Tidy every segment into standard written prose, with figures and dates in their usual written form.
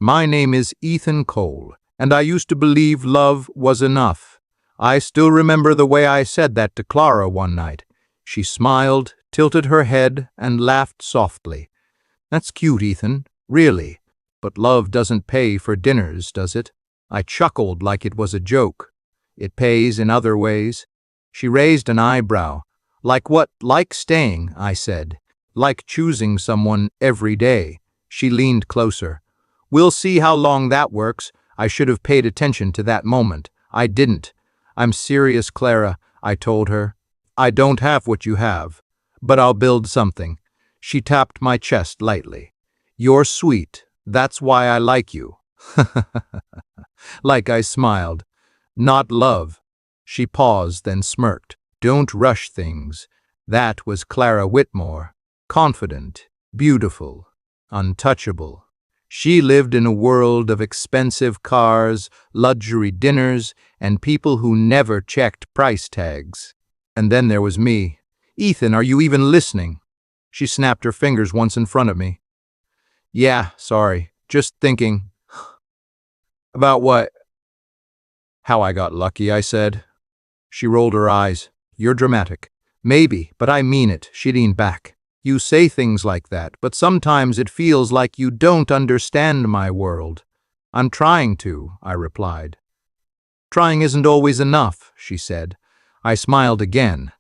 My name is Ethan Cole, and I used to believe love was enough. I still remember the way I said that to Clara one night. She smiled, tilted her head, and laughed softly. That's cute, Ethan, really. But love doesn't pay for dinners, does it? I chuckled like it was a joke. It pays in other ways. She raised an eyebrow. Like what? Like staying, I said. Like choosing someone every day. She leaned closer. We'll see how long that works. I should have paid attention to that moment. I didn't. I'm serious, Clara, I told her. I don't have what you have, but I'll build something. She tapped my chest lightly. You're sweet. That's why I like you. Like I smiled. Not love. She paused, then smirked. Don't rush things. That was Clara Whitmore. Confident, beautiful, untouchable. She lived in a world of expensive cars, luxury dinners, and people who never checked price tags. And then there was me. Ethan, are you even listening? She snapped her fingers once in front of me. Yeah, sorry. Just thinking. About what? How I got lucky, I said. She rolled her eyes. You're dramatic. Maybe, but I mean it. She leaned back. You say things like that, but sometimes it feels like you don't understand my world. I'm trying to, I replied. Trying isn't always enough, she said. I smiled again.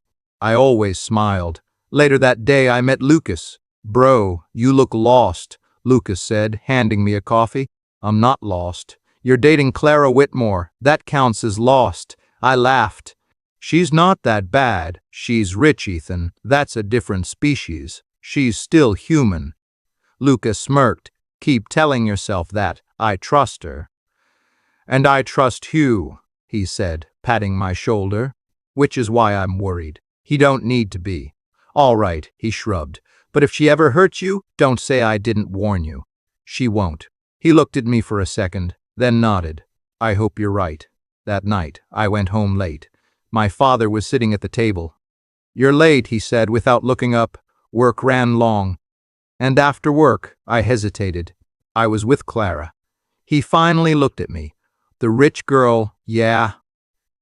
I always smiled. Later that day I met Lucas. Bro, you look lost, Lucas said, handing me a coffee. I'm not lost. You're dating Clara Whitmore. That counts as lost. I laughed. She's not that bad. She's rich, Ethan. That's a different species. She's still human. Lucas smirked. Keep telling yourself that. I trust her. And I trust Hugh, he said, patting my shoulder. Which is why I'm worried. He don't need to be. All right, he shrugged. But if she ever hurts you, don't say I didn't warn you. She won't. He looked at me for a second, then nodded. I hope you're right. That night, I went home late. My father was sitting at the table. You're late, he said without looking up. Work ran long. And after work, I hesitated. I was with Clara. He finally looked at me. The rich girl, yeah.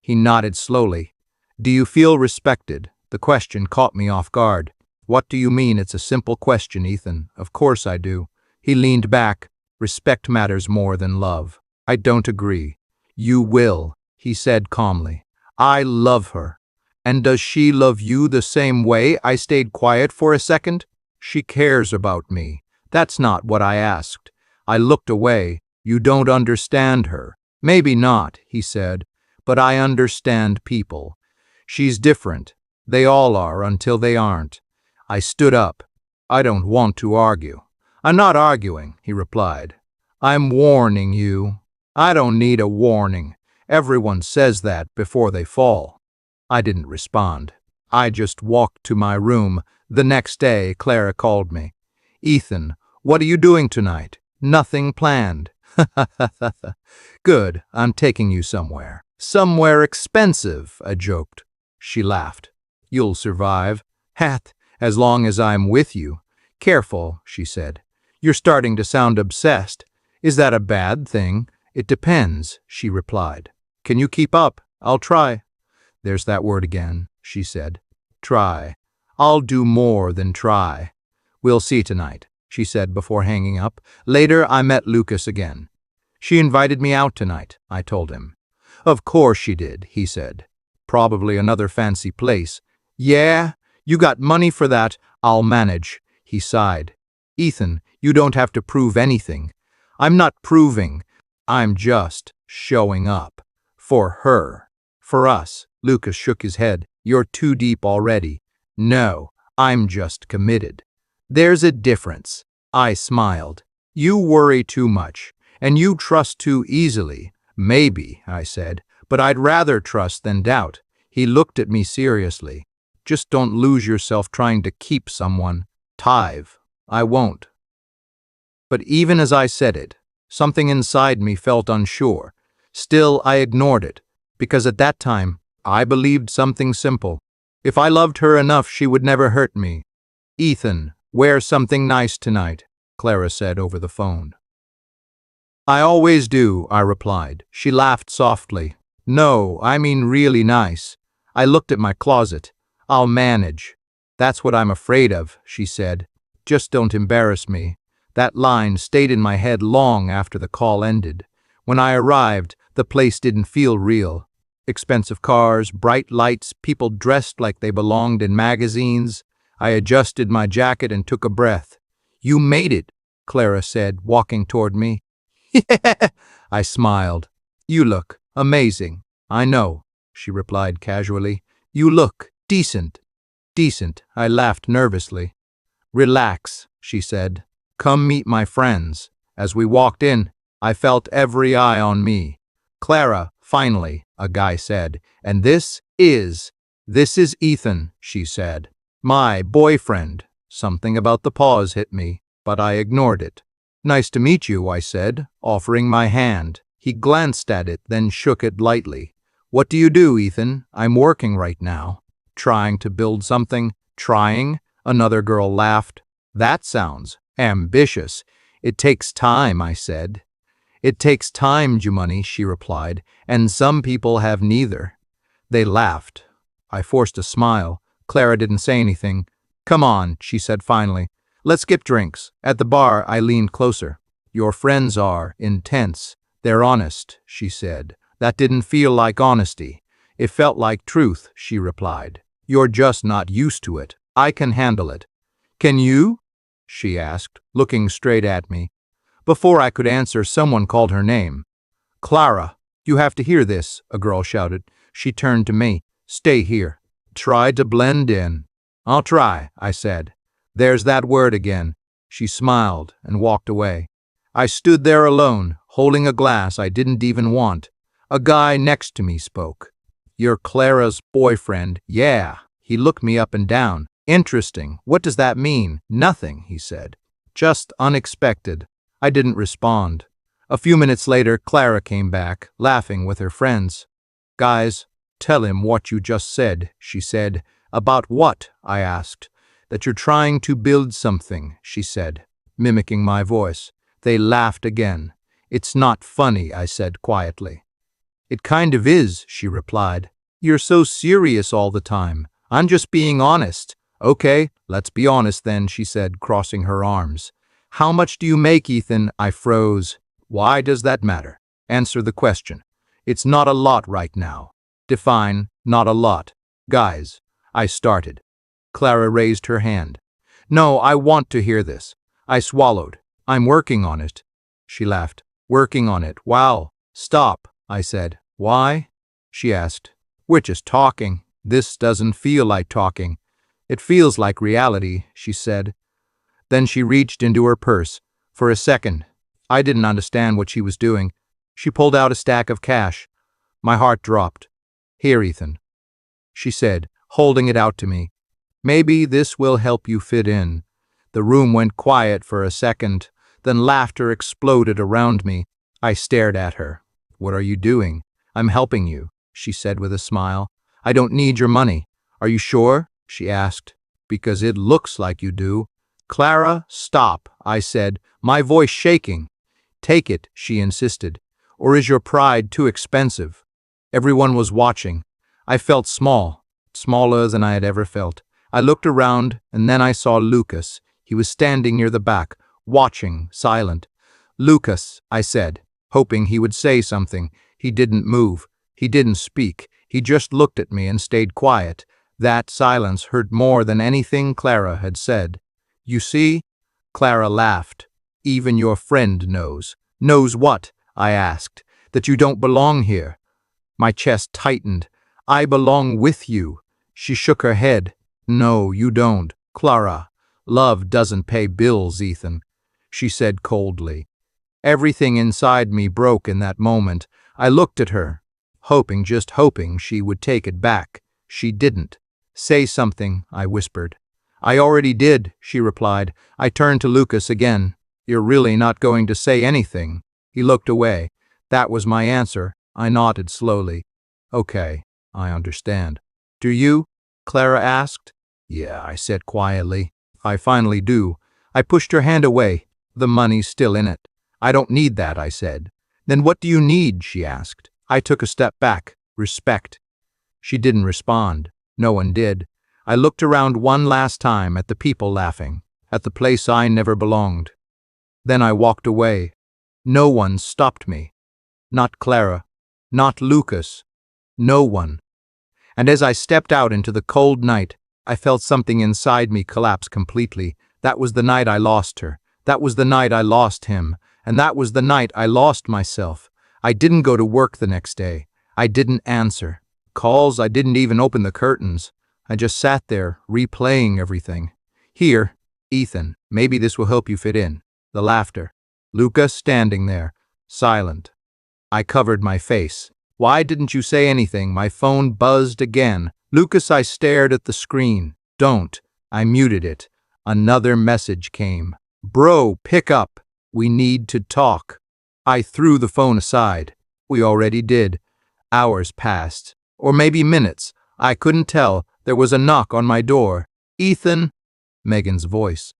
He nodded slowly. Do you feel respected? The question caught me off guard. What do you mean? It's a simple question, Ethan. Of course I do. He leaned back. Respect matters more than love. I don't agree. You will, he said calmly. I love her. And does she love you the same way? I stayed quiet for a second. She cares about me. That's not what I asked. I looked away. You don't understand her. Maybe not, he said, but I understand people. She's different. They all are until they aren't. I stood up. I don't want to argue. I'm not arguing, he replied. I'm warning you. I don't need a warning. Everyone says that before they fall. I didn't respond. I just walked to my room. The next day, Clara called me. Ethan, what are you doing tonight? Nothing planned. Good, I'm taking you somewhere. Somewhere expensive, I joked. She laughed. You'll survive. Hath, as long as I'm with you. Careful, she said. You're starting to sound obsessed. Is that a bad thing? It depends, she replied. Can you keep up? I'll try. There's that word again, she said. Try. I'll do more than try. We'll see tonight, she said before hanging up. Later, I met Lucas again. She invited me out tonight, I told him. Of course she did, he said. Probably another fancy place. Yeah, you got money for that. I'll manage, he sighed. Ethan, you don't have to prove anything. I'm not proving. I'm just showing up. For her. For us. Lucas shook his head. You're too deep already. No, I'm just committed. There's a difference. I smiled. You worry too much, and you trust too easily. Maybe, I said, but I'd rather trust than doubt. He looked at me seriously. Just don't lose yourself trying to keep someone. Tive. I won't. But even as I said it, something inside me felt unsure. Still, I ignored it, because at that time, I believed something simple. If I loved her enough, she would never hurt me. Ethan, wear something nice tonight, Clara said over the phone. I always do, I replied. She laughed softly. No, I mean really nice. I looked at my closet. I'll manage. That's what I'm afraid of, she said. Just don't embarrass me. That line stayed in my head long after the call ended. When I arrived, the place didn't feel real. Expensive cars, bright lights, people dressed like they belonged in magazines. I adjusted my jacket and took a breath. You made it, Clara said, walking toward me. Yeah, I smiled. You look amazing. I know, she replied casually. You look decent. Decent, I laughed nervously. Relax, she said. Come meet my friends. As we walked in, I felt every eye on me. Clara, finally, a guy said, and this is Ethan, she said. My boyfriend. Something about the pause hit me, but I ignored it. Nice to meet you, I said, offering my hand. He glanced at it, then shook it lightly. What do you do, Ethan? I'm working right now. Trying to build something. Trying? Another girl laughed. That sounds ambitious. It takes time, I said. It takes time, Jumani, she replied, and some people have neither. They laughed. I forced a smile. Clara didn't say anything. Come on, she said finally. Let's skip drinks. At the bar, I leaned closer. Your friends are intense. They're honest, she said. That didn't feel like honesty. It felt like truth, she replied. You're just not used to it. I can handle it. Can you? She asked, looking straight at me. Before I could answer, someone called her name. Clara, you have to hear this, a girl shouted. She turned to me. Stay here. Try to blend in. I'll try, I said. There's that word again. She smiled and walked away. I stood there alone, holding a glass I didn't even want. A guy next to me spoke. You're Clara's boyfriend. Yeah. He looked me up and down. Interesting. What does that mean? Nothing, he said. Just unexpected. I didn't respond. A few minutes later, Clara came back, laughing with her friends. Guys, tell him what you just said, she said. About what? I asked. That you're trying to build something, she said, mimicking my voice. They laughed again. It's not funny, I said quietly. It kind of is, she replied. You're so serious all the time. I'm just being honest. Okay, let's be honest then, she said, crossing her arms. How much do you make, Ethan? I froze. Why does that matter? Answer the question. It's not a lot right now. Define not a lot. Guys, I started. Clara raised her hand. No, I want to hear this. I swallowed. I'm working on it. She laughed. Working on it. Wow. Stop, I said. Why? She asked. We're just talking. This doesn't feel like talking. It feels like reality, she said. Then she reached into her purse. For a second, I didn't understand what she was doing. She pulled out a stack of cash. My heart dropped. Here, Ethan, she said, holding it out to me. Maybe this will help you fit in. The room went quiet for a second, then laughter exploded around me. I stared at her. What are you doing? I'm helping you, she said with a smile. I don't need your money. Are you sure? She asked. Because it looks like you do. Clara, stop, I said, my voice shaking. Take it, she insisted. Or is your pride too expensive? Everyone was watching. I felt small, smaller than I had ever felt. I looked around, and then I saw Lucas. He was standing near the back, watching, silent. Lucas, I said, hoping he would say something. He didn't move. He didn't speak. He just looked at me and stayed quiet. That silence hurt more than anything Clara had said. You see? Clara laughed. Even your friend knows. Knows what? I asked. That you don't belong here. My chest tightened. I belong with you. She shook her head. No, you don't. Clara, love doesn't pay bills, Ethan, she said coldly. Everything inside me broke in that moment. I looked at her, hoping, just hoping, she would take it back. She didn't. Say something, I whispered. I already did, she replied. I turned to Lucas again. You're really not going to say anything? He looked away. That was my answer. I nodded slowly. Okay, I understand. Do you? Clara asked. Yeah, I said quietly. I finally do. I pushed her hand away. The money's still in it. I don't need that, I said. Then what do you need, she asked. I took a step back. Respect. She didn't respond. No one did. I looked around one last time at the people laughing, at the place I never belonged. Then I walked away. No one stopped me. Not Clara. Not Lucas. No one. And as I stepped out into the cold night, I felt something inside me collapse completely. That was the night I lost her. That was the night I lost him. And that was the night I lost myself. I didn't go to work the next day. I didn't answer calls. I didn't even open the curtains. I just sat there, replaying everything. Here, Ethan, maybe this will help you fit in. The laughter. Lucas standing there, silent. I covered my face. Why didn't you say anything? My phone buzzed again. Lucas, I stared at the screen. Don't. I muted it. Another message came. Bro, pick up. We need to talk. I threw the phone aside. We already did. Hours passed. Or maybe minutes. I couldn't tell. There was a knock on my door. Ethan? Megan's voice.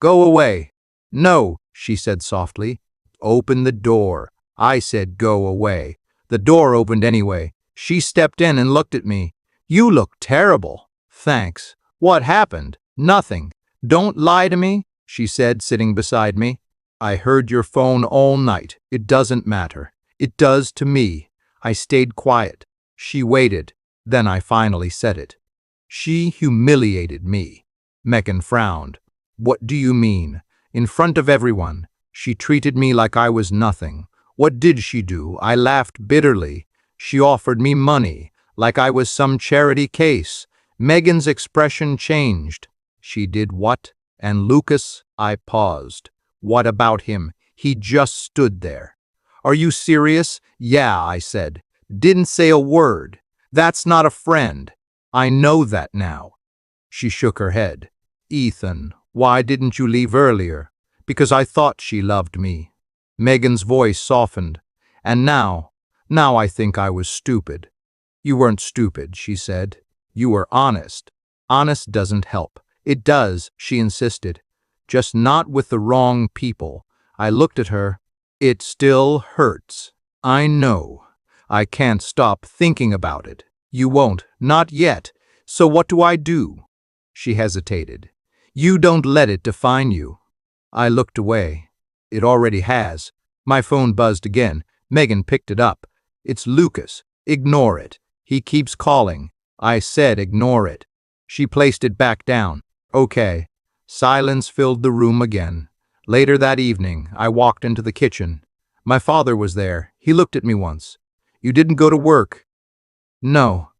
Go away. No, she said softly. Open the door. I said go away. The door opened anyway. She stepped in and looked at me. You look terrible. Thanks. What happened? Nothing. Don't lie to me, she said, sitting beside me. I heard your phone all night. It doesn't matter. It does to me. I stayed quiet. She waited. Then I finally said it. She humiliated me. Megan frowned. What do you mean? In front of everyone. She treated me like I was nothing. What did she do? I laughed bitterly. She offered me money, like I was some charity case. Megan's expression changed. She did what? And Lucas? I paused. What about him? He just stood there. Are you serious? Yeah, I said. Didn't say a word. That's not a friend. I know that now. She shook her head. Ethan, why didn't you leave earlier? Because I thought she loved me. Megan's voice softened. And now I think I was stupid. You weren't stupid, she said. You were honest. Honest doesn't help. It does, she insisted. Just not with the wrong people. I looked at her. It still hurts. I know. I can't stop thinking about it. You won't, not yet. So what do I do? She hesitated. You don't let it define you. I looked away. It already has. My phone buzzed again. Megan picked it up. It's Lucas. Ignore it. He keeps calling. I said ignore it. She placed it back down. Okay. Silence filled the room again. Later that evening, I walked into the kitchen. My father was there. He looked at me once. You didn't go to work? No.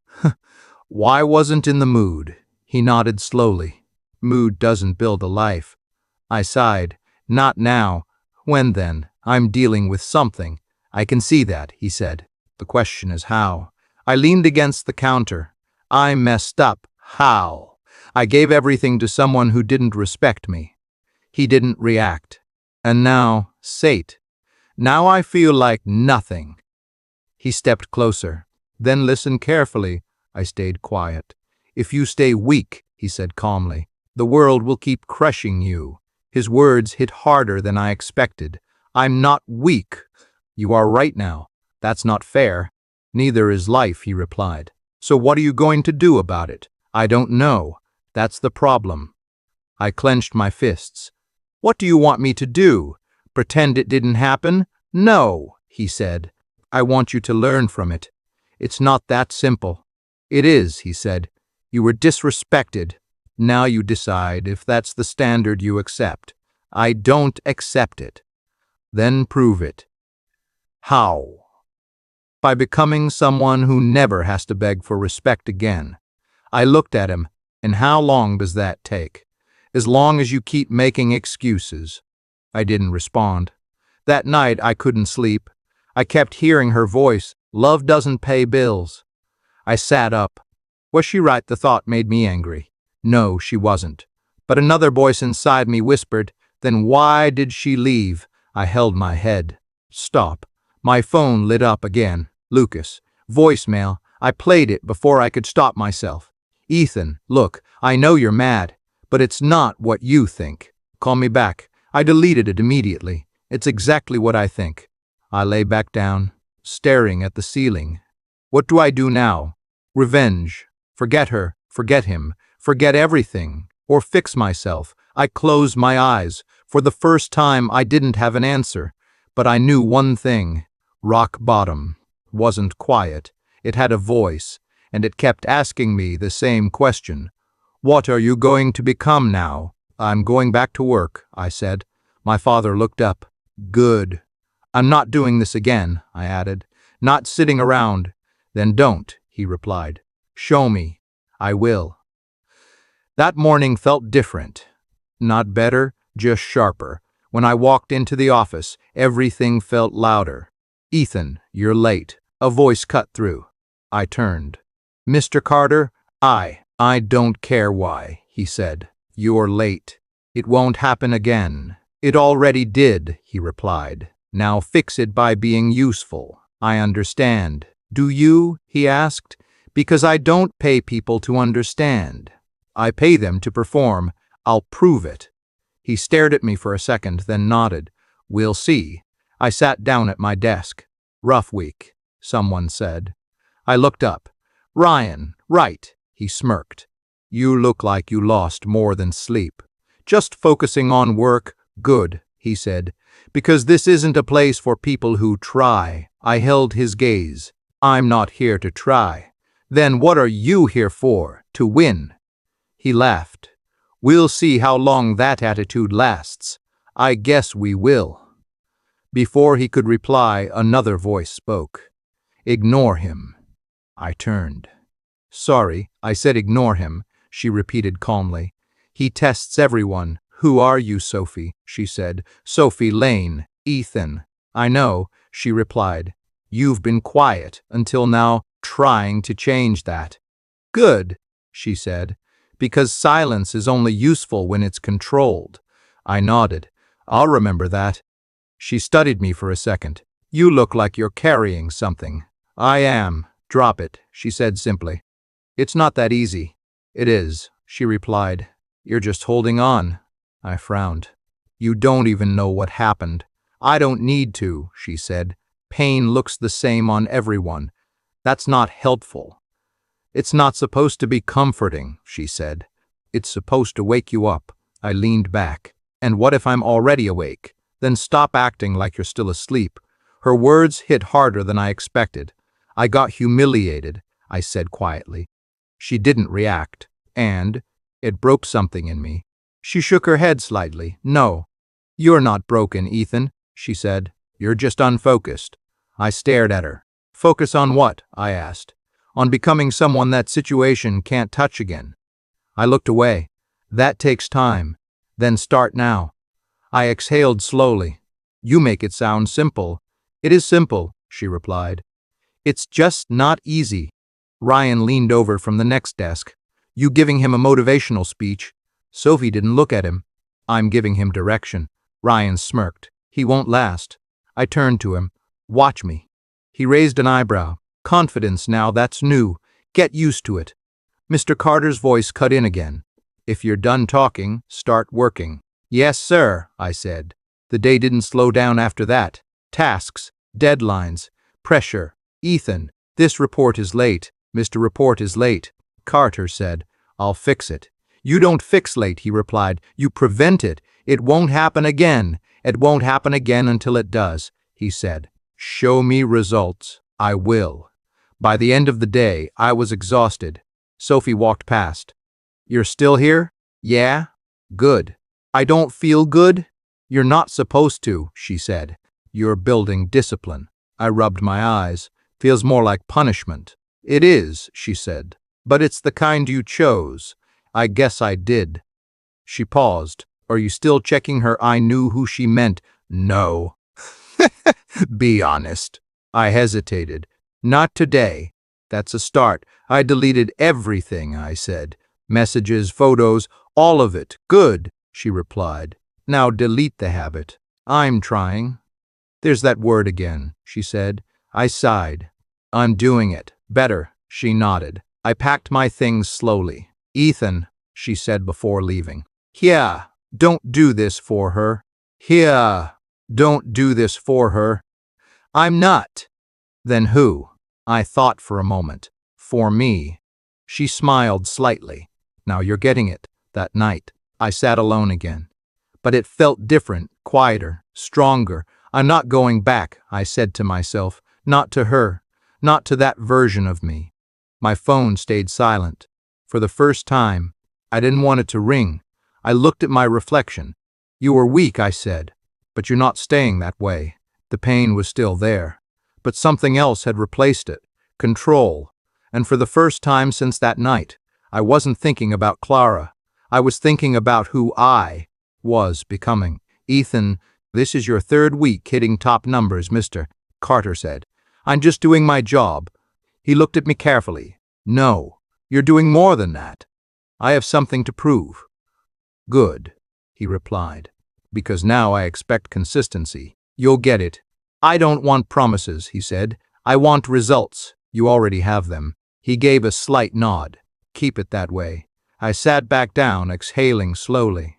Why wasn't in the mood? He nodded slowly. Mood doesn't build a life. I sighed. Not now. When then? I'm dealing with something. I can see that, he said. The question is how. I leaned against the counter. I messed up. How? I gave everything to someone who didn't respect me. He didn't react. And now, Sate. Now I feel like nothing. He stepped closer. Then listen carefully. I stayed quiet. If you stay weak, he said calmly, the world will keep crushing you. His words hit harder than I expected. I'm not weak. You are right now. That's not fair. Neither is life, he replied. So what are you going to do about it? I don't know. That's the problem. I clenched my fists. What do you want me to do? Pretend it didn't happen? No, he said. I want you to learn from it. It's not that simple. It is, he said. You were disrespected. Now you decide if that's the standard you accept. I don't accept it. Then prove it. How? By becoming someone who never has to beg for respect again. I looked at him, and how long does that take? As long as you keep making excuses. I didn't respond. That night I couldn't sleep. I kept hearing her voice. Love doesn't pay bills. I sat up. Was she right? The thought made me angry. No, she wasn't. But another voice inside me whispered, then why did she leave? I held my head. Stop. My phone lit up again. Lucas. Voicemail. I played it before I could stop myself. Ethan, look, I know you're mad, but it's not what you think. Call me back. I deleted it immediately. It's exactly what I think. I lay back down, staring at the ceiling. What do I do now? Revenge. Forget her, forget him, forget everything, or fix myself. I closed my eyes. For the first time, I didn't have an answer, but I knew one thing. Rock bottom wasn't quiet. It had a voice, and it kept asking me the same question. What are you going to become now? I'm going back to work, I said. My father looked up. Good. I'm not doing this again, I added. Not sitting around. Then don't, he replied. Show me. I will. That morning felt different. Not better, just sharper. When I walked into the office, everything felt louder. Ethan, you're late. A voice cut through. I turned. Mr. Carter, I don't care why, he said. You're late. It won't happen again. It already did, he replied. Now fix it by being useful. I understand. Do you? He asked. Because I don't pay people to understand. I pay them to perform. I'll prove it. He stared at me for a second, then nodded. We'll see. I sat down at my desk. Rough week, someone said. I looked up. Ryan, right, he smirked. You look like you lost more than sleep. Just focusing on work, good, he said, because this isn't a place for people who try. I held his gaze. I'm not here to try. Then what are you here for? To win. He laughed. We'll see how long that attitude lasts. I guess we will. Before he could reply, another voice spoke. Ignore him. I turned. Sorry, I said ignore him, she repeated calmly. He tests everyone. Who are you, Sophie? She said. Sophie Lane. Ethan. I know, she replied. You've been quiet until now, trying to change that. Good, she said, because silence is only useful when it's controlled. I nodded. I'll remember that. She studied me for a second. You look like you're carrying something. I am. Drop it, she said simply. It's not that easy. It is, she replied. You're just holding on. I frowned. You don't even know what happened. I don't need to, she said. Pain looks the same on everyone. That's not helpful. It's not supposed to be comforting, she said. It's supposed to wake you up. I leaned back. And what if I'm already awake? Then stop acting like you're still asleep. Her words hit harder than I expected. I got humiliated, I said quietly. She didn't react, and it broke something in me. She shook her head slightly. No, you're not broken, Ethan, she said. You're just unfocused. I stared at her. Focus on what? I asked. On becoming someone that situation can't touch again. I looked away. That takes time. Then start now. I exhaled slowly. You make it sound simple. It is simple, she replied. It's just not easy. Ryan leaned over from the next desk. You giving him a motivational speech? Sophie didn't look at him. I'm giving him direction. Ryan smirked. He won't last. I turned to him. Watch me. He raised an eyebrow. Confidence now, that's new. Get used to it. Mr. Carter's voice cut in again. If you're done talking, start working. Yes, sir, I said. The day didn't slow down after that. Tasks, deadlines, pressure. Ethan, this report is late. Mr. Report is late. Carter said, I'll fix it. You don't fix late, he replied. You prevent it. It won't happen again. It won't happen again until it does, he said. Show me results. I will. By the end of the day, I was exhausted. Sophie walked past. You're still here? Yeah? Good. I don't feel good? You're not supposed to, she said. You're building discipline. I rubbed my eyes. Feels more like punishment. It is, she said. But it's the kind you chose. I guess I did. She paused. Are you still checking her? I knew who she meant. No. Be honest. I hesitated. Not today. That's a start. I deleted everything, I said. Messages, photos, all of it. Good, she replied. Now delete the habit. I'm trying. There's that word again, she said. I sighed. I'm doing it. Better, she nodded. I packed my things slowly. Ethan, she said before leaving. Here, don't do this for her. Here. Don't do this for her. I'm not. Then who? I thought for a moment. For me. She smiled slightly. Now you're getting it. That night, I sat alone again. But it felt different, quieter, stronger. I'm not going back, I said to myself. Not to her. Not to that version of me. My phone stayed silent. For the first time, I didn't want it to ring. I looked at my reflection. You were weak, I said. But you're not staying that way. The pain was still there. But something else had replaced it. Control. And for the first time since that night, I wasn't thinking about Clara. I was thinking about who I was becoming. Ethan, this is your third week hitting top numbers, Mr. Carter said. I'm just doing my job. He looked at me carefully. No, you're doing more than that. I have something to prove. Good, he replied, because now I expect consistency. You'll get it. I don't want promises, he said. I want results. You already have them. He gave a slight nod. Keep it that way. I sat back down, exhaling slowly.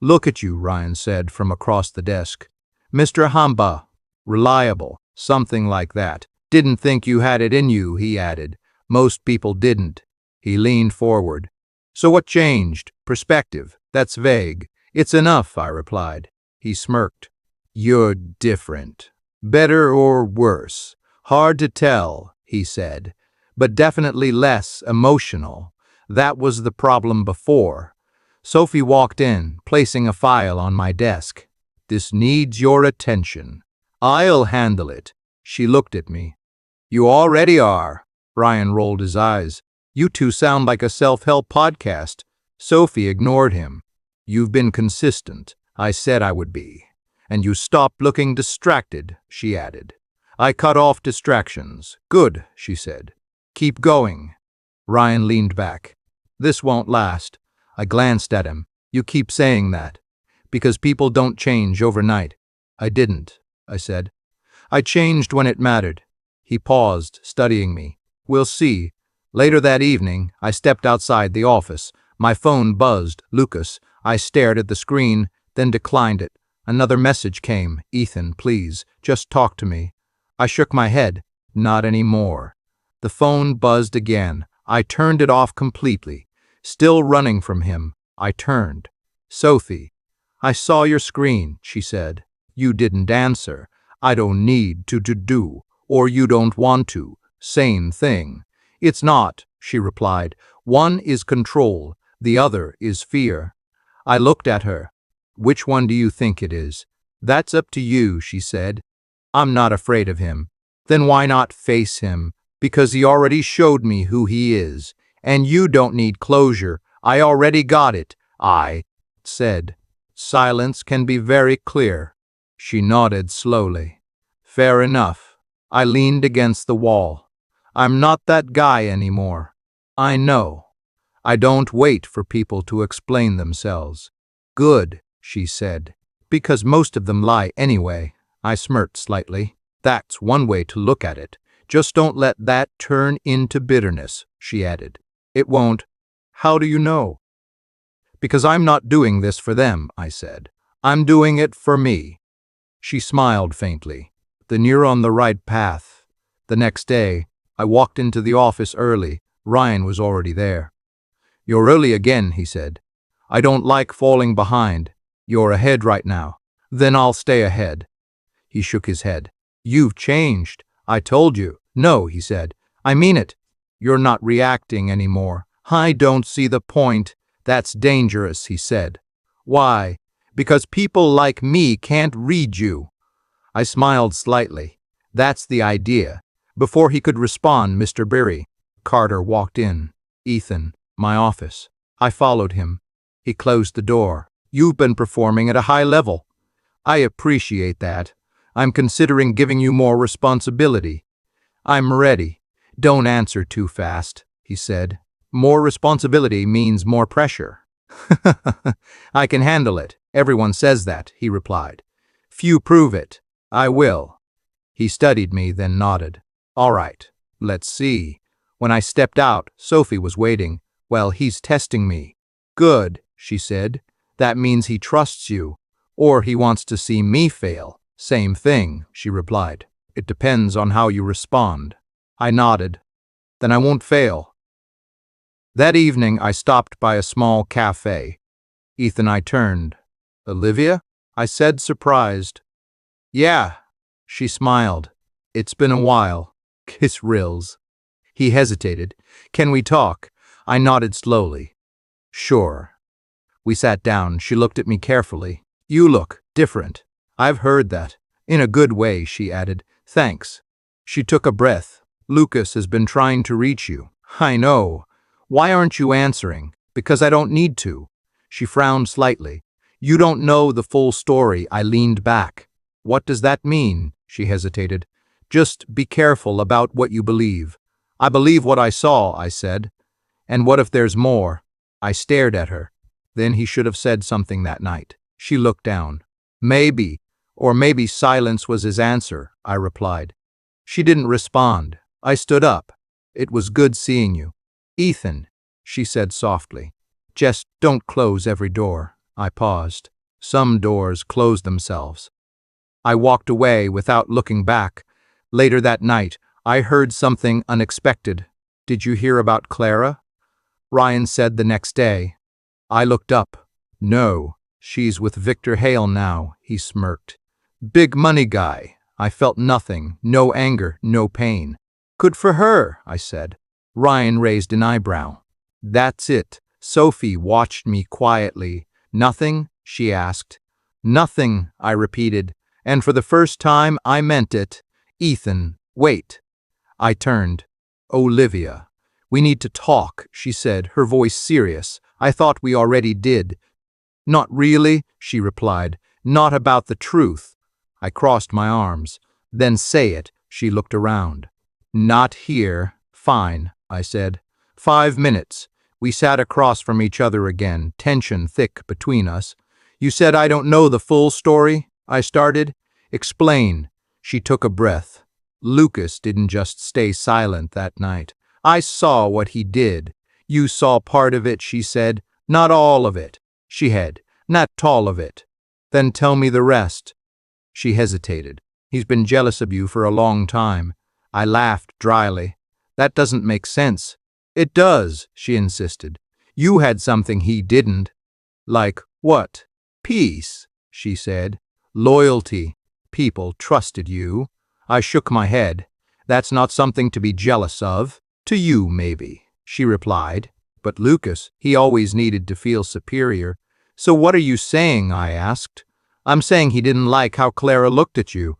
Look at you, Ryan said from across the desk. Mr. Hamba. Reliable. Something like that. Didn't think you had it in you, he added. Most people didn't. He leaned forward. So what changed? Perspective. That's vague. It's enough, I replied. He smirked. You're different. Better or worse? Hard to tell, he said, but definitely less emotional. That was the problem before. Sophie walked in, placing a file on my desk. This needs your attention. I'll handle it. She looked at me. You already are. Ryan rolled his eyes. You two sound like a self-help podcast. Sophie ignored him. You've been consistent. I said I would be. And you stopped looking distracted, she added. I cut off distractions. Good, she said. Keep going. Ryan leaned back. This won't last. I glanced at him. You keep saying that. Because people don't change overnight. I didn't, I said. I changed when it mattered. He paused, studying me. We'll see. Later that evening, I stepped outside the office. My phone buzzed. Lucas. I stared at the screen, then declined it. Another message came. Ethan, please, just talk to me. I shook my head. Not anymore. The phone buzzed again. I turned it off completely. Still running from him, I turned. Sophie. I saw your screen, she said. You didn't answer. I don't need to do, or you don't want to. Same thing. It's not, she replied. One is control, the other is fear. I looked at her. Which one do you think it is? That's up to you, she said. I'm not afraid of him. Then why not face him? Because he already showed me who he is. And you don't need closure. I already got it. I said. Silence can be very clear. She nodded slowly. Fair enough. I leaned against the wall. I'm not that guy anymore. I know. I don't wait for people to explain themselves. Good, she said. Because most of them lie anyway. I smirked slightly. That's one way to look at it. Just don't let that turn into bitterness, she added. It won't. How do you know? Because I'm not doing this for them, I said. I'm doing it for me. She smiled faintly. Then you're on the right path. The next day, I walked into the office early. Ryan was already there. You're early again, he said. I don't like falling behind. You're ahead right now. Then I'll stay ahead. He shook his head. You've changed. I told you. No, he said. I mean it. You're not reacting anymore. I don't see the point. That's dangerous, he said. Why? Because people like me can't read you. I smiled slightly. That's the idea. Before he could respond, Mr. Berry Carter walked in. Ethan, my office. I followed him. He closed the door. You've been performing at a high level. I appreciate that. I'm considering giving you more responsibility. I'm ready. Don't answer too fast, he said. More responsibility means more pressure. I can handle it. Everyone says that, he replied. Few prove it. I will. He studied me, then nodded. All right, let's see. When I stepped out, Sophie was waiting. Well, he's testing me. Good, she said. That means he trusts you. Or he wants to see me fail. Same thing, she replied. It depends on how you respond. I nodded. Then I won't fail. That evening, I stopped by a small cafe. Ethan, I turned. Olivia? I said, surprised. Yeah, she smiled. It's been a while. Kiss Rills. He hesitated. Can we talk? I nodded slowly. Sure. We sat down. She looked at me carefully. You look different. I've heard that. In a good way, she added. Thanks. She took a breath. Lucas has been trying to reach you. I know. Why aren't you answering? Because I don't need to. She frowned slightly. You don't know the full story. I leaned back. What does that mean? She hesitated. Just be careful about what you believe. I believe what I saw, I said. And what if there's more? I stared at her. Then he should have said something that night. She looked down. Maybe, or maybe silence was his answer, I replied. She didn't respond. I stood up. It was good seeing you. Ethan, she said softly. Just don't close every door. I paused. Some doors close themselves. I walked away without looking back. Later that night, I heard something unexpected. Did you hear about Clara? Ryan said the next day. I looked up. No, she's with Victor Hale now, he smirked. Big money guy. I felt nothing, no anger, no pain. Good for her, I said. Ryan raised an eyebrow. That's it. Sophie watched me quietly. Nothing? She asked. Nothing, I repeated, and for the first time I meant it. Ethan, wait. I turned. Olivia. We need to talk, she said, her voice serious. I thought we already did. Not really, she replied. Not about the truth. I crossed my arms. Then say it, she looked around. Not here. Fine, I said. 5 minutes. We sat across from each other again, tension thick between us. You said I don't know the full story? I started. Explain. She took a breath. Lucas didn't just stay silent that night. I saw what he did. You saw part of it, she said. Not all of it. She had. Not all of it. Then tell me the rest. She hesitated. He's been jealous of you for a long time. I laughed dryly. That doesn't make sense. It does, she insisted. You had something he didn't. Like what? Peace, she said. Loyalty. People trusted you. I shook my head. That's not something to be jealous of. To you, maybe, she replied. But Lucas, he always needed to feel superior. So what are you saying? I asked. I'm saying he didn't like how Clara looked at you.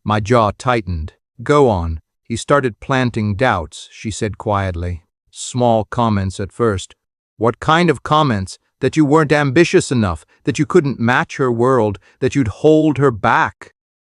My jaw tightened. Go on. He started planting doubts, she said quietly. Small comments at first. What kind of comments? That you weren't ambitious enough, that you couldn't match her world, that you'd hold her back.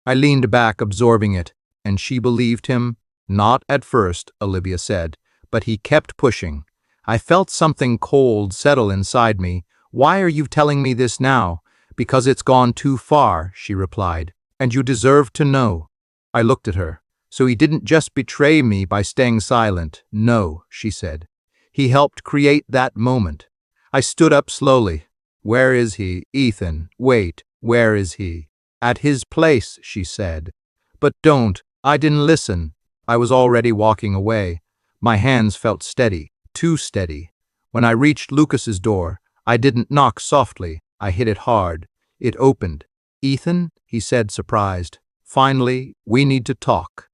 I leaned back, absorbing it. And she believed him? Not at first, Olivia said, but he kept pushing. I felt something cold settle inside me. Why are you telling me this now? Because it's gone too far, she replied. And you deserve to know. I looked at her. So he didn't just betray me by staying silent. No, she said. He helped create that moment. I stood up slowly. Where is he? Ethan, wait, where is he? At his place, she said. But don't. I didn't listen. I was already walking away. My hands felt steady, too steady. When I reached Lucas's door, I didn't knock softly. I hit it hard. It opened. Ethan, he said, surprised. Finally, we need to talk.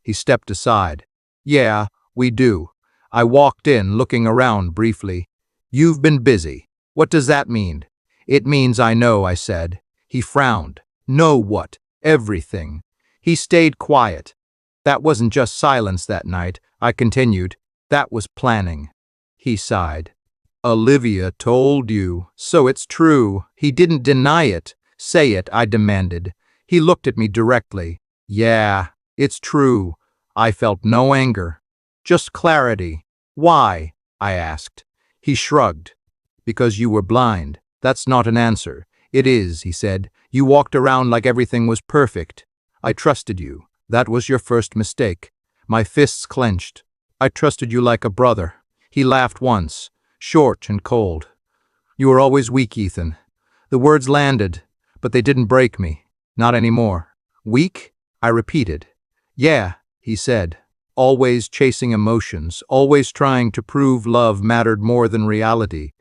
He stepped aside. Yeah, we do. I walked in, looking around briefly. You've been busy. What does that mean? It means I know, I said. He frowned. Know what? Everything. He stayed quiet. That wasn't just silence that night, I continued. That was planning. He sighed. Olivia told you, so it's true. He didn't deny it. Say it, I demanded. He looked at me directly. Yeah, it's true. I felt no anger. Just clarity. Why? I asked. He shrugged. Because you were blind. That's not an answer. It is, he said. You walked around like everything was perfect. I trusted you. That was your first mistake. My fists clenched. I trusted you like a brother. He laughed once, short and cold. You were always weak, Ethan. The words landed, but they didn't break me. Not anymore. Weak? I repeated. Yeah, he said. Always chasing emotions, always trying to prove love mattered more than reality.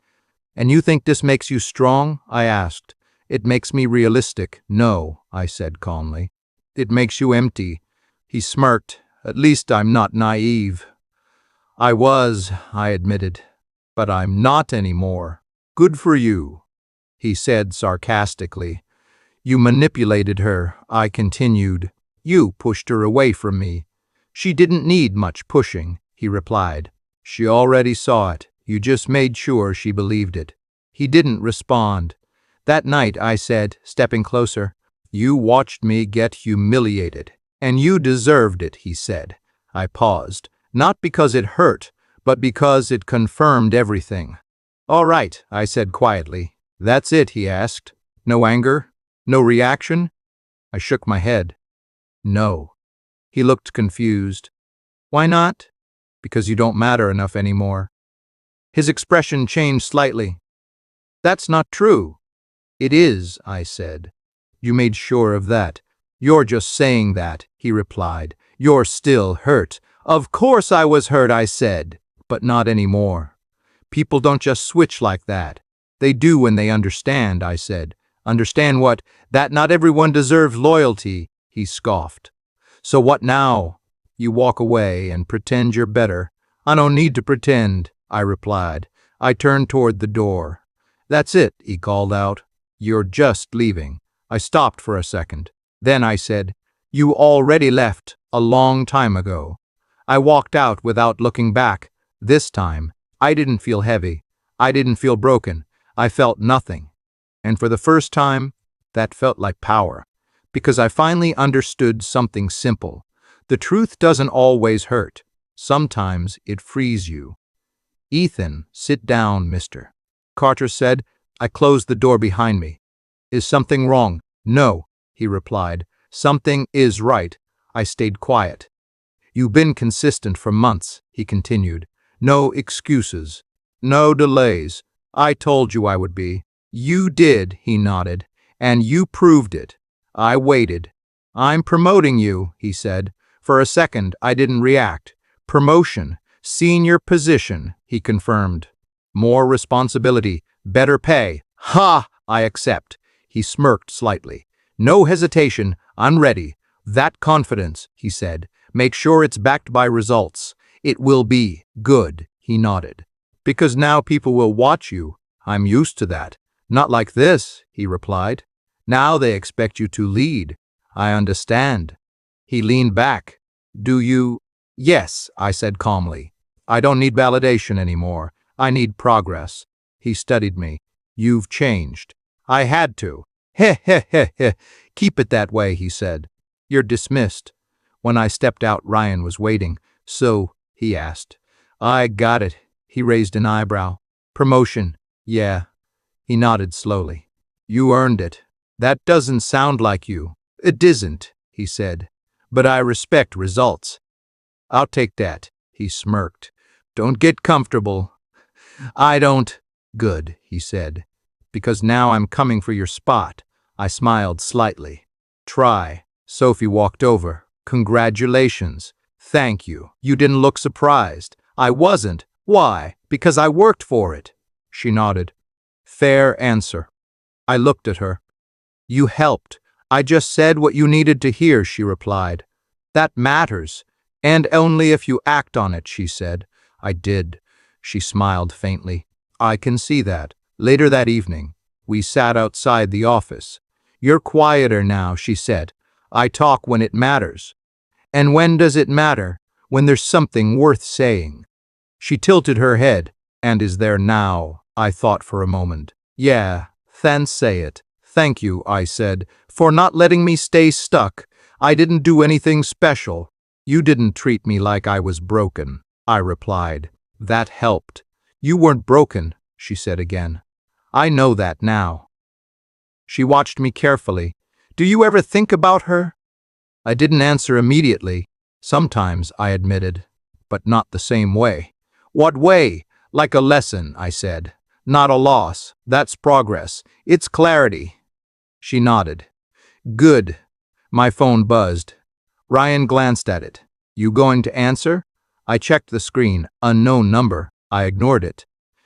And you think this makes you strong? I asked. It makes me realistic. No, I said calmly. It makes you empty. He smirked. At least I'm not naive. I was, I admitted. But I'm not anymore. Good for you, he said sarcastically. You manipulated her, I continued. You pushed her away from me. She didn't need much pushing, he replied. She already saw it. You just made sure she believed it. He didn't respond. That night, I said, stepping closer, you watched me get humiliated. And you deserved it, he said. I paused, not because it hurt, but because it confirmed everything. All right, I said quietly. That's it, he asked. No anger? No reaction? I shook my head. No. He looked confused. Why not? Because you don't matter enough anymore. His expression changed slightly. That's not true. It is, I said. You made sure of that. You're just saying that, he replied. You're still hurt. Of course I was hurt, I said, but not anymore. People don't just switch like that. They do when they understand, I said. Understand what? That not everyone deserves loyalty, he scoffed. So what now? You walk away and pretend you're better. I don't need to pretend, I replied. I turned toward the door. That's it, he called out. You're just leaving. I stopped for a second. Then I said, you already left a long time ago. I walked out without looking back. This time, I didn't feel heavy. I didn't feel broken. I felt nothing. And for the first time, that felt like power. Because I finally understood something simple. The truth doesn't always hurt. Sometimes it frees you. Ethan, sit down, mister. Carter said. I closed the door behind me. Is something wrong? No, he replied. Something is right. I stayed quiet. You've been consistent for months, he continued. No excuses. No delays. I told you I would be. You did, he nodded. And you proved it. I waited. I'm promoting you, he said. For a second, I didn't react. Promotion. Senior position, he confirmed. More responsibility. Better pay. Ha! I accept. He smirked slightly. No hesitation. I'm ready. That confidence, he said. Make sure it's backed by results. It will be good, he nodded. Because now people will watch you. I'm used to that. Not like this, he replied. Now they expect you to lead. I understand. He leaned back. Do you? Yes, I said calmly. I don't need validation anymore. I need progress. He studied me. You've changed. I had to. Heh heh heh heh. Keep it that way, he said. You're dismissed. When I stepped out, Ryan was waiting. So, he asked. I got it. He raised an eyebrow. Promotion. Yeah. He nodded slowly. You earned it. That doesn't sound like you. It isn't, he said. But I respect results. I'll take that, he smirked. Don't get comfortable. I don't. Good, he said. Because now I'm coming for your spot. I smiled slightly. Try. Sophie walked over. Congratulations. Thank you. You didn't look surprised. I wasn't. Why? Because I worked for it. She nodded. Fair answer. I looked at her. You helped. I just said what you needed to hear, she replied. That matters. And only if you act on it, she said. I did. She smiled faintly. I can see that. Later that evening, we sat outside the office. You're quieter now, she said. I talk when it matters. And when does it matter? When there's something worth saying. She tilted her head. And is there now? I thought for a moment. Yeah, then say it. Thank you, I said, for not letting me stay stuck. I didn't do anything special. You didn't treat me like I was broken, I replied. That helped. You weren't broken, she said again. I know that now. She watched me carefully. Do you ever think about her? I didn't answer immediately. Sometimes, I admitted, but not the same way. What way? Like a lesson, I said. Not a loss. That's progress. It's clarity. She nodded. Good. My phone buzzed. Ryan glanced at it. You going to answer? I checked the screen. Unknown number. I ignored it.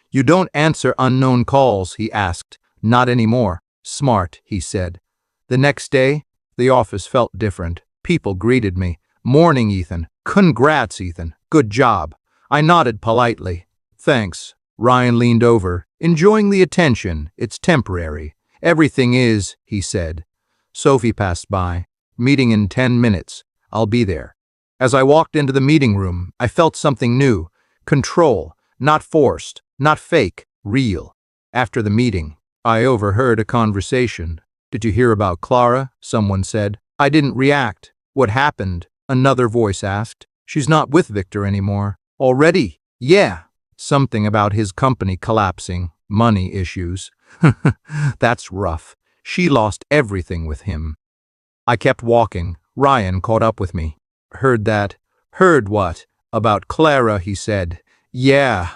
You don't answer unknown calls, he asked. Not anymore. Smart, he said. The next day, the office felt different. People greeted me. Morning, Ethan. Congrats, Ethan. Good job. I nodded politely. Thanks. Ryan leaned over, enjoying the attention. It's temporary. Everything is, he said. Sophie passed by. Meeting in 10 minutes. I'll be there. As I walked into the meeting room, I felt something new. Control. Not forced. Not fake. Real. After the meeting, I overheard a conversation. Did you hear about Clara? Someone said. I didn't react. What happened? Another voice asked. She's not with Victor anymore. Already? Yeah. Something about his company collapsing. Money issues. That's rough. She lost everything with him. I kept walking. Ryan caught up with me. Heard that? Heard what? About Clara, he said. Yeah.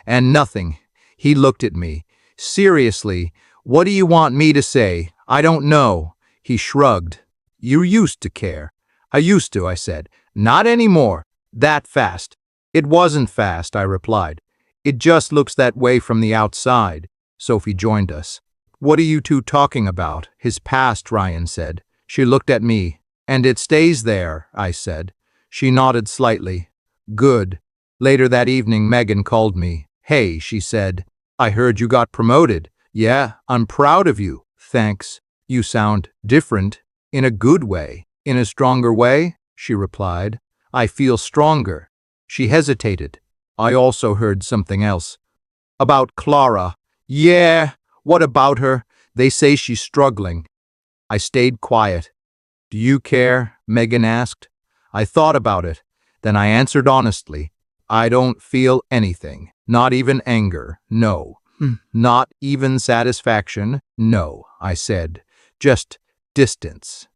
And nothing. He looked at me. Seriously, what do you want me to say? I don't know. He shrugged. You used to care. I used to, I said. Not anymore. That fast. It wasn't fast, I replied. It just looks that way from the outside. Sophie joined us. What are you two talking about? His past, Ryan said. She looked at me. And it stays there, I said. She nodded slightly. Good. Later that evening, Megan called me. Hey, she said. I heard you got promoted. Yeah, I'm proud of you. Thanks. You sound different. In a good way. In a stronger way? She replied. I feel stronger. She hesitated. I also heard something else. About Clara. Yeah, what about her? They say she's struggling. I stayed quiet. Do you care? Megan asked. I thought about it. Then I answered honestly. I don't feel anything. Not even anger. No. Not even satisfaction. No, I said. Just distance.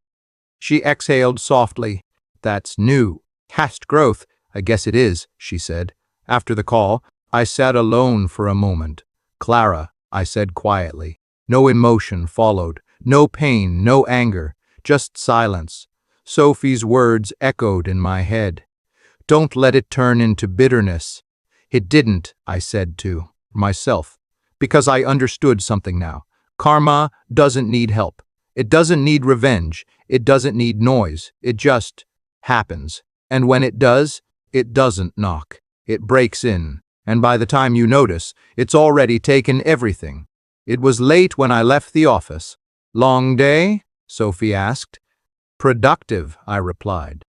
She exhaled softly. That's new. Past growth. I guess it is, she said. After the call, I sat alone for a moment. Clara, I said quietly. No emotion followed. No pain, no anger. Just silence. Sophie's words echoed in my head. Don't let it turn into bitterness. It didn't, I said to myself, because I understood something now. Karma doesn't need help. It doesn't need revenge. It doesn't need noise. It just happens. And when it does, it doesn't knock. It breaks in. And by the time you notice, it's already taken everything. It was late when I left the office. Long day? Sophie asked. Productive, I replied.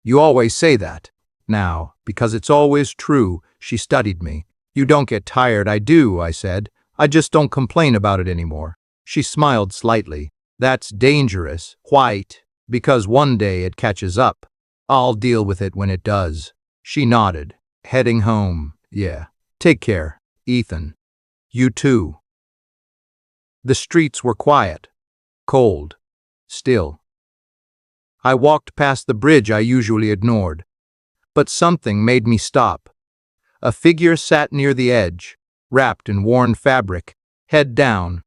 You always say that. Now, because it's always true, she studied me. You don't get tired, I do, I said. I just don't complain about it anymore. She smiled slightly. That's dangerous. White. Because one day it catches up. I'll deal with it when it does. She nodded. Heading home. Yeah. Take care, Ethan. You too. The streets were quiet. Cold. Still. I walked past the bridge I usually ignored. But something made me stop. A figure sat near the edge, wrapped in worn fabric, head down.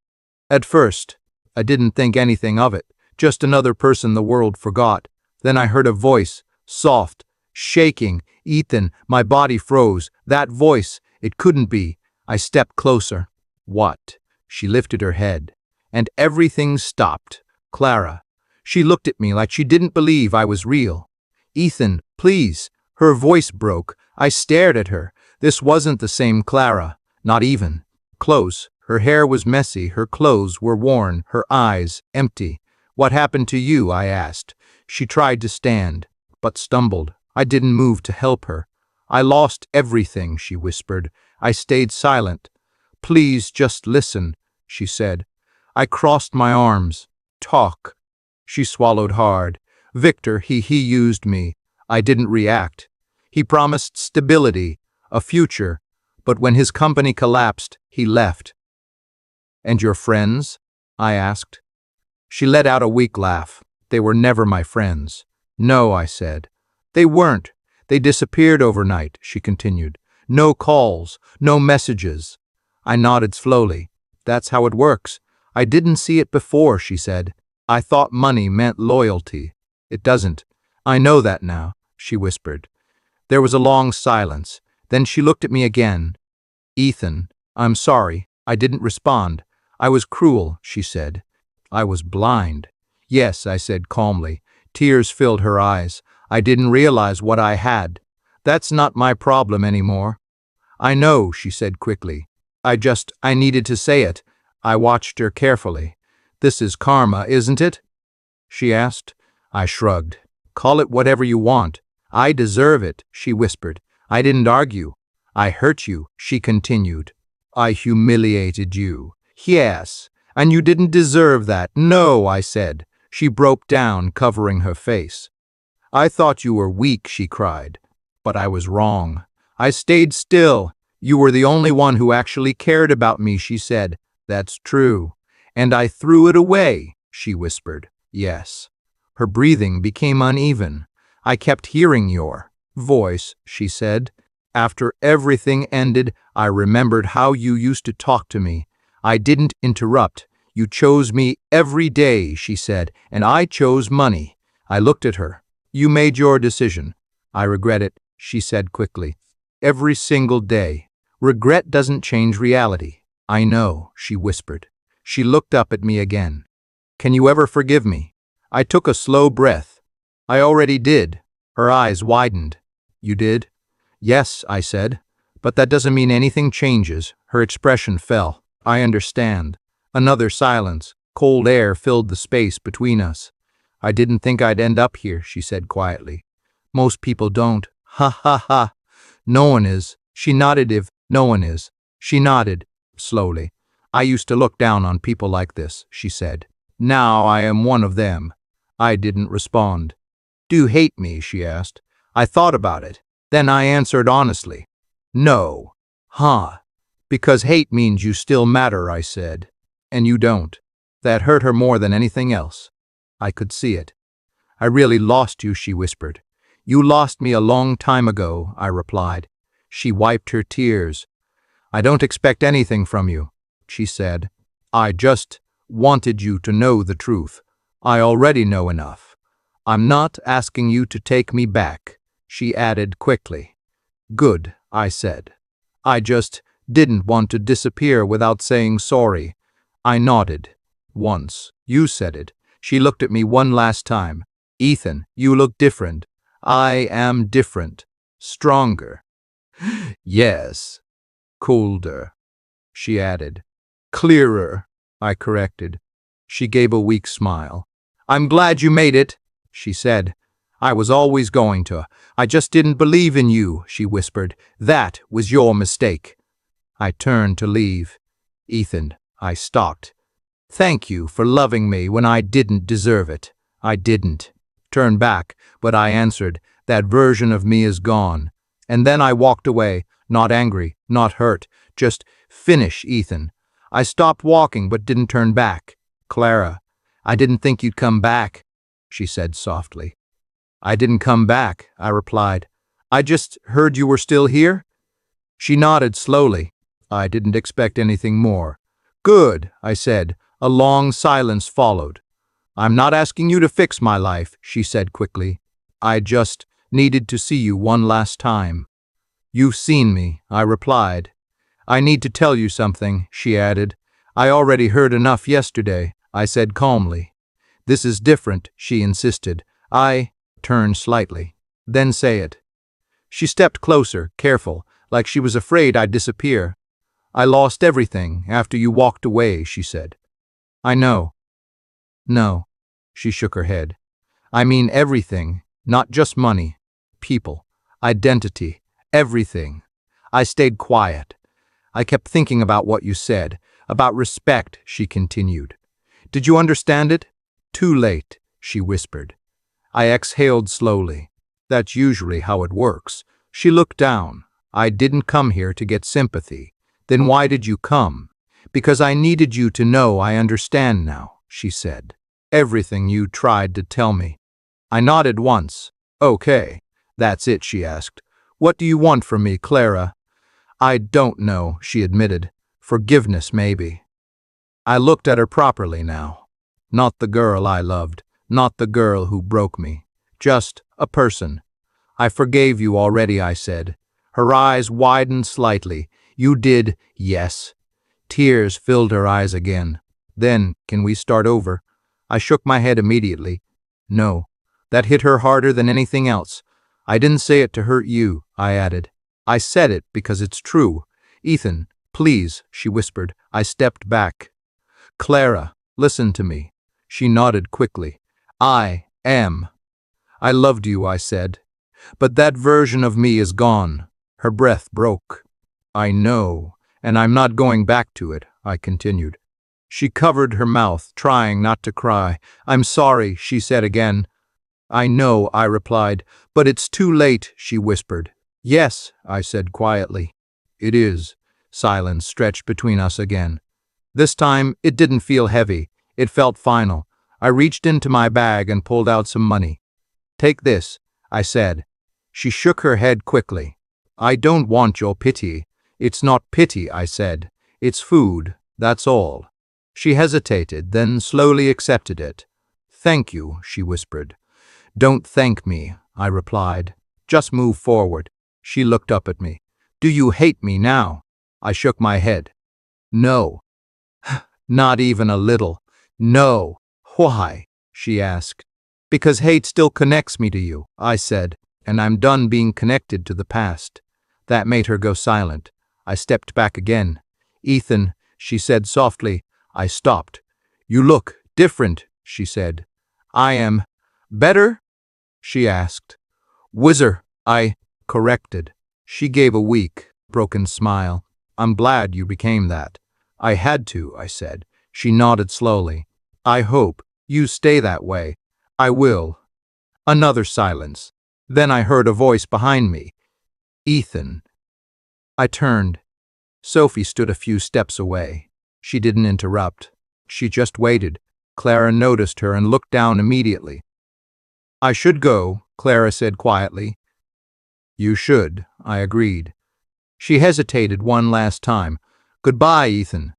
At first, I didn't think anything of it, just another person the world forgot. Then I heard a voice, soft, shaking. Ethan, my body froze. That voice, it couldn't be. I stepped closer. What? She lifted her head, and everything stopped. Clara. She looked at me like she didn't believe I was real. Ethan, please. Her voice broke. I stared at her. This wasn't the same Clara. Not even. Close. Her hair was messy. Her clothes were worn. Her eyes empty. What happened to you? I asked. She tried to stand, but stumbled. I didn't move to help her. I lost everything, she whispered. I stayed silent. Please just listen, she said. I crossed my arms. Talk. She swallowed hard. Victor, he used me. I didn't react. He promised stability, a future, but when his company collapsed, he left. And your friends? I asked. She let out a weak laugh. They were never my friends. No, I said. They weren't. They disappeared overnight, she continued. No calls, no messages. I nodded slowly. That's how it works. I didn't see it before, she said. I thought money meant loyalty. It doesn't. I know that now, she whispered. There was a long silence. Then she looked at me again. Ethan, I'm sorry. I didn't respond. I was cruel, she said. I was blind. Yes, I said calmly. Tears filled her eyes. I didn't realize what I had. That's not my problem anymore. I know, she said quickly. I needed to say it. I watched her carefully. This is karma, isn't it? She asked. I shrugged. Call it whatever you want. I deserve it, she whispered. I didn't argue. I hurt you, she continued. I humiliated you. Yes, and you didn't deserve that. No, I said. She broke down, covering her face. I thought you were weak, she cried. But I was wrong. I stayed still. You were the only one who actually cared about me, she said. That's true. And I threw it away, she whispered. Yes. Her breathing became uneven. I kept hearing your voice, she said. After everything ended, I remembered how you used to talk to me. I didn't interrupt. You chose me every day, she said, and I chose money. I looked at her. You made your decision. I regret it, she said quickly. Every single day. Regret doesn't change reality. I know, she whispered. She looked up at me again. Can you ever forgive me? I took a slow breath. I already did. Her eyes widened. You did? Yes, I said. But that doesn't mean anything changes. Her expression fell. I understand. Another silence. Cold air filled the space between us. I didn't think I'd end up here, she said quietly. Most people don't. Ha ha ha. No one is. She nodded. If no one is. She nodded, slowly. I used to look down on people like this, she said. Now I am one of them. I didn't respond. Do you hate me? She asked. I thought about it. Then I answered honestly. No. Huh. Because hate means you still matter, I said. And you don't. That hurt her more than anything else. I could see it. I really lost you, she whispered. You lost me a long time ago, I replied. She wiped her tears. I don't expect anything from you, she said. I just wanted you to know the truth. I already know enough. I'm not asking you to take me back, she added quickly. Good, I said. I just didn't want to disappear without saying sorry. I nodded. Once. You said it. She looked at me one last time. Ethan, you look different. I am different. Stronger. Yes. Colder, she added. Clearer, I corrected. She gave a weak smile. I'm glad you made it, she said. I was always going to. I just didn't believe in you, she whispered. That was your mistake. I turned to leave. Ethan, I stalked. Thank you for loving me when I didn't deserve it. I didn't turn back, but I answered, that version of me is gone. And then I walked away, not angry, not hurt, just finish, Ethan. I stopped walking but didn't turn back. Clara, I didn't think you'd come back, she said softly. I didn't come back, I replied. I just heard you were still here. She nodded slowly. I didn't expect anything more. Good, I said. A long silence followed. I'm not asking you to fix my life, she said quickly. I just needed to see you one last time. You've seen me, I replied. I need to tell you something, she added. I already heard enough yesterday, I said calmly. This is different, she insisted. I turned slightly. Then say it. She stepped closer, careful, like she was afraid I'd disappear. I lost everything after you walked away, she said. I know. No, she shook her head. I mean everything, not just money, people, identity, everything. I stayed quiet. I kept thinking about what you said, about respect, she continued. Did you understand it? Too late, she whispered. I exhaled slowly. That's usually how it works. She looked down. I didn't come here to get sympathy. Then why did you come? Because I needed you to know I understand now, she said. Everything you tried to tell me. I nodded once. Okay, that's it, she asked. What do you want from me, Clara? I don't know, she admitted. Forgiveness, maybe. I looked at her properly now. Not the girl I loved, not the girl who broke me. Just a person. I forgave you already, I said. Her eyes widened slightly. You did, yes. Tears filled her eyes again. Then, can we start over? I shook my head immediately. No. That hit her harder than anything else. I didn't say it to hurt you, I added. I said it because it's true. Ethan, please, she whispered. I stepped back. Clara, listen to me. She nodded quickly. I am. I loved you, I said. But that version of me is gone. Her breath broke. I know, and I'm not going back to it, I continued. She covered her mouth, trying not to cry. I'm sorry, she said again. I know, I replied, but it's too late, she whispered. Yes, I said quietly. It is. Silence stretched between us again. This time, it didn't feel heavy. It felt final. I reached into my bag and pulled out some money. Take this, I said. She shook her head quickly. I don't want your pity. It's not pity, I said. It's food, that's all. She hesitated, then slowly accepted it. Thank you, she whispered. Don't thank me, I replied. Just move forward. She looked up at me. Do you hate me now? I shook my head. No. Not even a little. No. Why? She asked. Because hate still connects me to you, I said, and I'm done being connected to the past. That made her go silent. I stepped back again. Ethan, she said softly. I stopped. You look different, she said. I am. Better? She asked. Whizzer, I corrected. She gave a weak, broken smile. I'm glad you became that. I had to, I said. She nodded slowly. I hope you stay that way. I will. Another silence. Then I heard a voice behind me. Ethan. I turned. Sophie stood a few steps away. She didn't interrupt. She just waited. Clara noticed her and looked down immediately. I should go, Clara said quietly. You should, I agreed. She hesitated one last time. Goodbye, Ethan.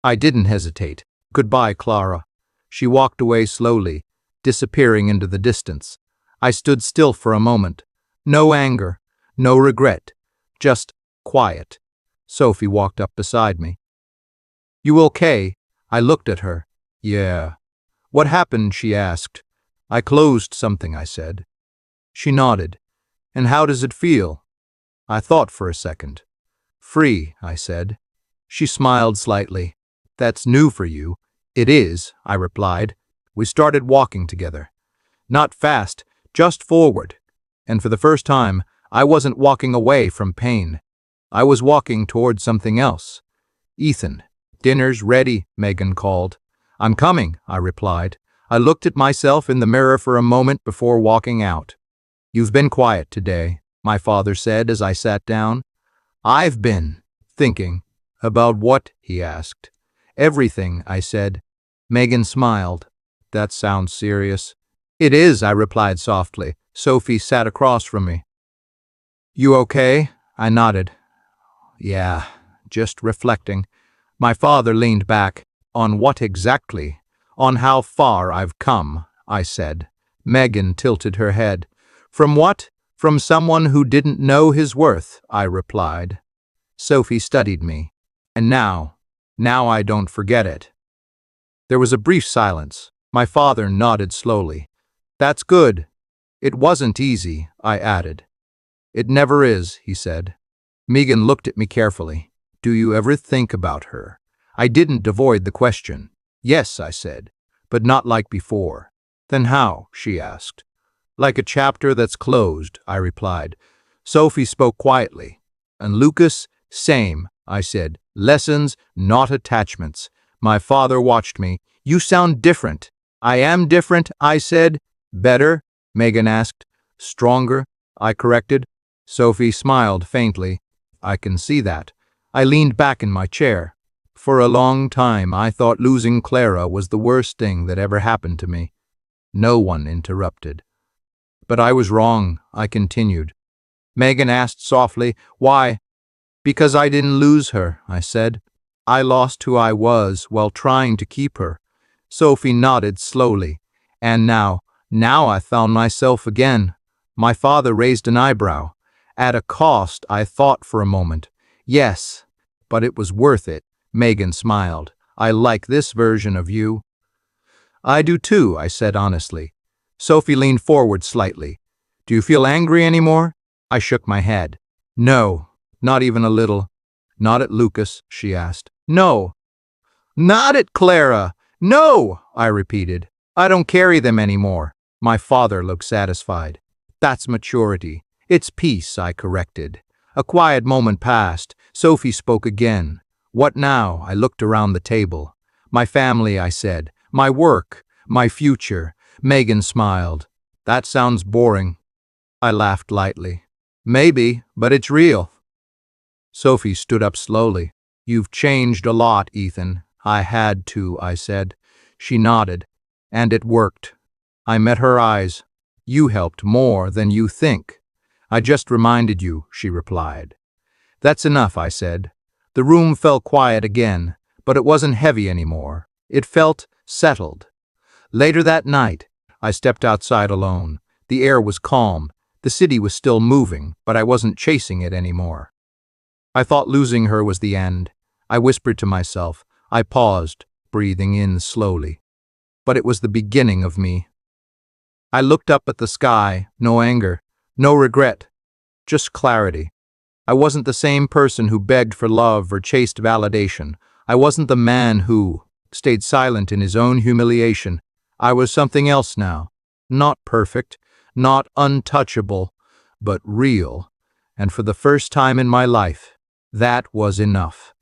I didn't hesitate. Goodbye, Clara. She walked away slowly, disappearing into the distance. I stood still for a moment. No anger, no regret, just quiet. Sophie walked up beside me. You okay? I looked at her. Yeah. What happened? She asked. I closed something, I said. She nodded. And how does it feel? I thought for a second. Free, I said. She smiled slightly. That's new for you. It is, I replied. We started walking together. Not fast, just forward. And for the first time, I wasn't walking away from pain. I was walking toward something else. Ethan, dinner's ready, Megan called. I'm coming, I replied. I looked at myself in the mirror for a moment before walking out. You've been quiet today, my father said as I sat down. I've been thinking. About what? He asked. Everything, I said. Megan smiled. That sounds serious. It is, I replied softly. Sophie sat across from me. You okay? I nodded. Yeah, just reflecting. My father leaned back. On what exactly? On how far I've come, I said. Megan tilted her head. From what? From someone who didn't know his worth, I replied. Sophie studied me. And now I don't forget it. There was a brief silence. My father nodded slowly. That's good. It wasn't easy, I added. It never is, he said. Megan looked at me carefully. Do you ever think about her? I didn't avoid the question. Yes, I said, but not like before. Then how? She asked. Like a chapter that's closed, I replied. Sophie spoke quietly. And Lucas, same, I said. Lessons, not attachments. My father watched me. You sound different. I am different, I said. Better? Megan asked. Stronger? I corrected. Sophie smiled faintly. I can see that. I leaned back in my chair. For a long time, I thought losing Clara was the worst thing that ever happened to me. No one interrupted. But I was wrong, I continued. Megan asked softly, why? Because I didn't lose her, I said. I lost who I was while trying to keep her. Sophie nodded slowly. And now Now I found myself again. My father raised an eyebrow. At a cost, I thought for a moment. Yes, but it was worth it. Megan smiled. I like this version of you. I do too, I said honestly. Sophie leaned forward slightly. Do you feel angry anymore? I shook my head. No, not even a little. Not at Lucas, she asked. No. Not at Clara. No, I repeated. I don't carry them anymore. My father looked satisfied. That's maturity. It's peace, I corrected. A quiet moment passed. Sophie spoke again. What now? I looked around the table. My family, I said. My work. My future. Megan smiled. That sounds boring. I laughed lightly. Maybe, but it's real. Sophie stood up slowly. You've changed a lot, Ethan. I had to, I said. She nodded. And it worked. I met her eyes. You helped more than you think. I just reminded you, she replied. That's enough, I said. The room fell quiet again, but it wasn't heavy anymore. It felt settled. Later that night, I stepped outside alone. The air was calm. The city was still moving, but I wasn't chasing it anymore. I thought losing her was the end. I whispered to myself. I paused, breathing in slowly. But it was the beginning of me. I looked up at the sky, no anger, no regret, just clarity. I wasn't the same person who begged for love or chased validation. I wasn't the man who stayed silent in his own humiliation. I was something else now. Not perfect, not untouchable, but real. And for the first time in my life, that was enough.